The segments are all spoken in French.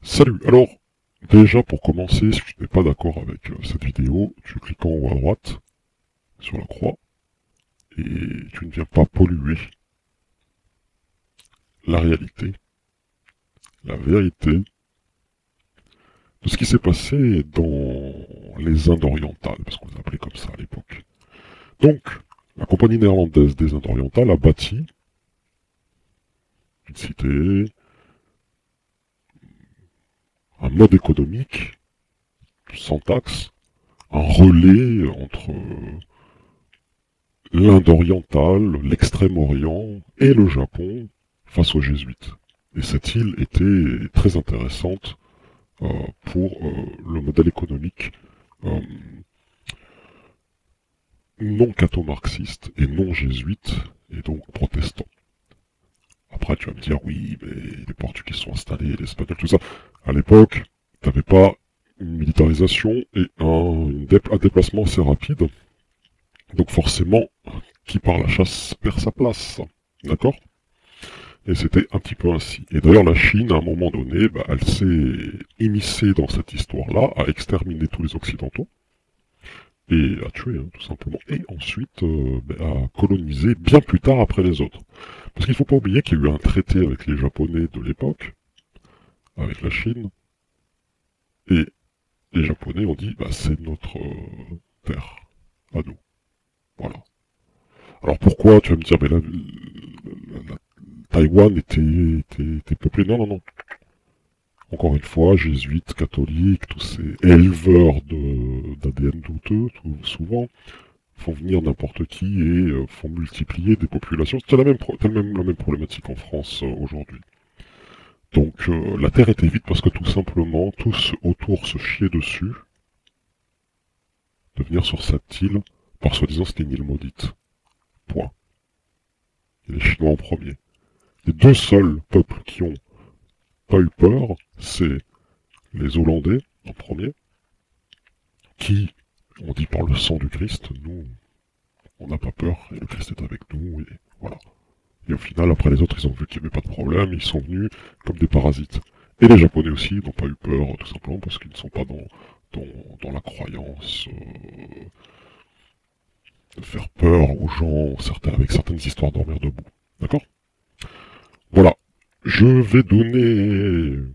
Salut, alors, déjà pour commencer, si tu n'es pas d'accord avec cette vidéo, tu cliques en haut à droite, sur la croix, et tu ne viens pas polluer la réalité, la vérité de ce qui s'est passé dans les Indes orientales, parce qu'on les appelait comme ça à l'époque. Donc, la compagnie néerlandaise des Indes orientales a bâti une cité, un mode économique, sans taxe, un relais entre l'Inde orientale, l'Extrême-Orient et le Japon face aux jésuites. Et cette île était très intéressante pour le modèle économique euh, non catho-marxiste et non jésuite, et donc protestant. Après, tu vas me dire, oui, mais les Portugais sont installés, les Espagnols, tout ça. À l'époque, t'avais pas une militarisation et un déplacement assez rapide. Donc forcément, qui part la chasse perd sa place. D'accord? Et c'était un petit peu ainsi. Et d'ailleurs, la Chine, à un moment donné, elle s'est immiscée dans cette histoire-là, a exterminé tous les Occidentaux, et a tué, hein, tout simplement. Et ensuite, a colonisé bien plus tard après les autres. Parce qu'il ne faut pas oublier qu'il y a eu un traité avec les Japonais de l'époque, avec la Chine, et les Japonais ont dit, c'est notre terre, à nous. Voilà. Alors pourquoi, tu vas me dire, mais la Taïwan était peuplé. Non, non, non. Encore une fois, jésuites, catholiques, tous ces éleveurs d'ADN douteux, souvent, font venir n'importe qui et font multiplier des populations. C'est la même problématique en France aujourd'hui. Donc la Terre était vide parce que tout simplement, tous autour se chiaient dessus de venir sur cette île, par soi-disant c'était une île maudite. Point. Et les Chinois en premier. Les deux seuls peuples qui ont pas eu peur, c'est les Hollandais en premier, qui ont dit par le sang du Christ, nous, on n'a pas peur, et le Christ est avec nous, et voilà. Et au final, après les autres, ils ont vu qu'il n'y avait pas de problème, ils sont venus comme des parasites. Et les Japonais aussi n'ont pas eu peur, tout simplement, parce qu'ils ne sont pas dans la croyance de faire peur aux gens, avec certaines histoires dormir debout. D'accord? Voilà. Je vais donner une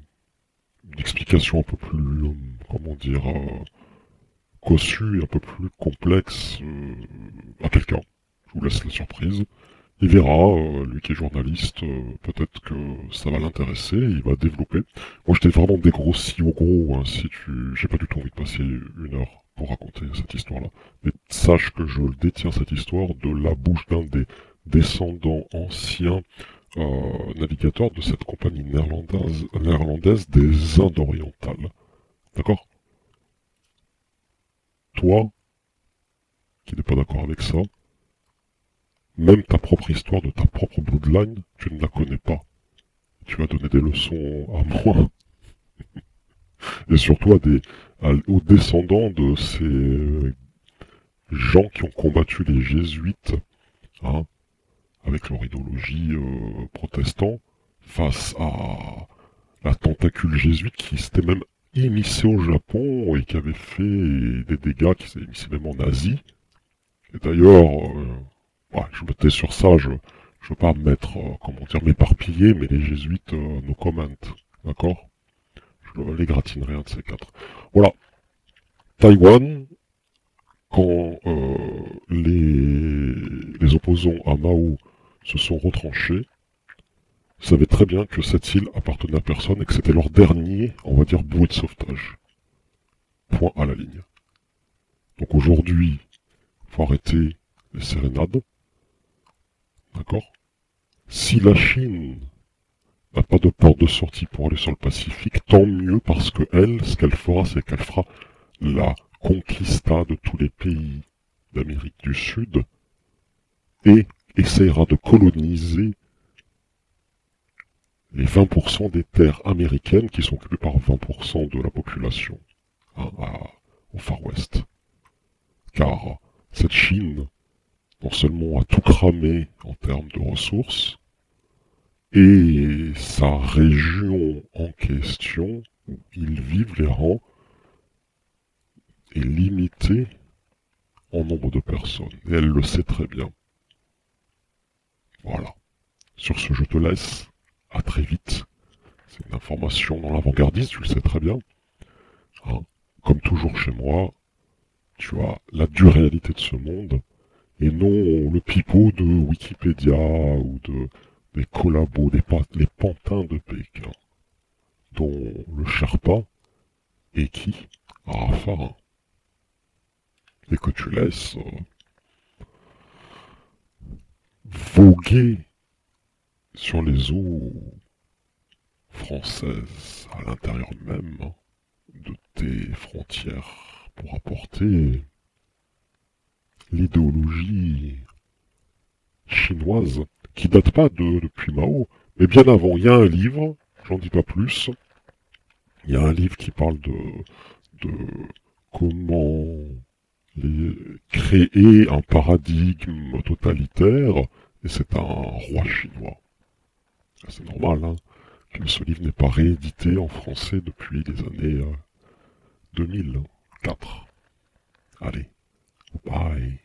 explication un peu plus, comment dire, cossu et un peu plus complexe à quelqu'un. Je vous laisse la surprise. Il verra, lui qui est journaliste, peut-être que ça va l'intéresser, il va développer. Moi j'étais vraiment dégrossi au gros, hein, si tu... J'ai pas du tout envie de passer une heure pour raconter cette histoire-là. Mais sache que je détiens cette histoire de la bouche d'un des descendants anciens navigateurs de cette compagnie néerlandaise des Indes orientales. D'accord? Toi, qui n'es pas d'accord avec ça, même ta propre histoire de ta propre bloodline, tu ne la connais pas. Tu vas donner des leçons à moi. Et surtout aux descendants de ces gens qui ont combattu les jésuites, hein, avec leur idéologie protestant, face à la tentacule jésuite qui s'était même immiscée au Japon et qui avait fait des dégâts, qui s'est immiscé même en Asie. Et d'ailleurs, je me tais sur ça, je veux pas mettre, comment dire, m'éparpiller, mais les jésuites nous commentent, d'accord? Je les gratinerai un de ces quatre. Voilà. Taïwan, quand les opposants à Mao se sont retranchés, savaient très bien que cette île appartenait à personne et que c'était leur dernier, on va dire, bouée de sauvetage. Point à la ligne. Donc aujourd'hui, il faut arrêter les sérénades. D'accord? Si la Chine n'a pas de porte de sortie pour aller sur le Pacifique, tant mieux parce que elle, ce qu'elle fera, c'est qu'elle fera la conquista de tous les pays d'Amérique du Sud et essaiera de coloniser les 20% des terres américaines qui sont occupées par 20% de la population, hein, au Far West. Car cette Chine, non seulement a tout cramé en termes de ressources, et sa région en question où ils vivent, les rangs, est limité en nombre de personnes. Et elle le sait très bien. Voilà. Sur ce, je te laisse. À très vite. C'est une information dans l'avant-gardiste, tu le sais très bien. Hein. Comme toujours chez moi, tu as la dure réalité de ce monde, et non le pipeau de Wikipédia ou des collabos, les pantins de Pékin, dont le Sherpa est qui? Raffarin. Et que tu laisses voguer sur les eaux françaises, à l'intérieur même de tes frontières, pour apporter l'idéologie chinoise, qui date pas depuis Mao, mais bien avant. Il y a un livre, j'en dis pas plus, il y a un livre qui parle de comment créer un paradigme totalitaire, et c'est un roi chinois. C'est normal, hein, que ce livre n'est pas réédité en français depuis les années 2004. Allez, bye.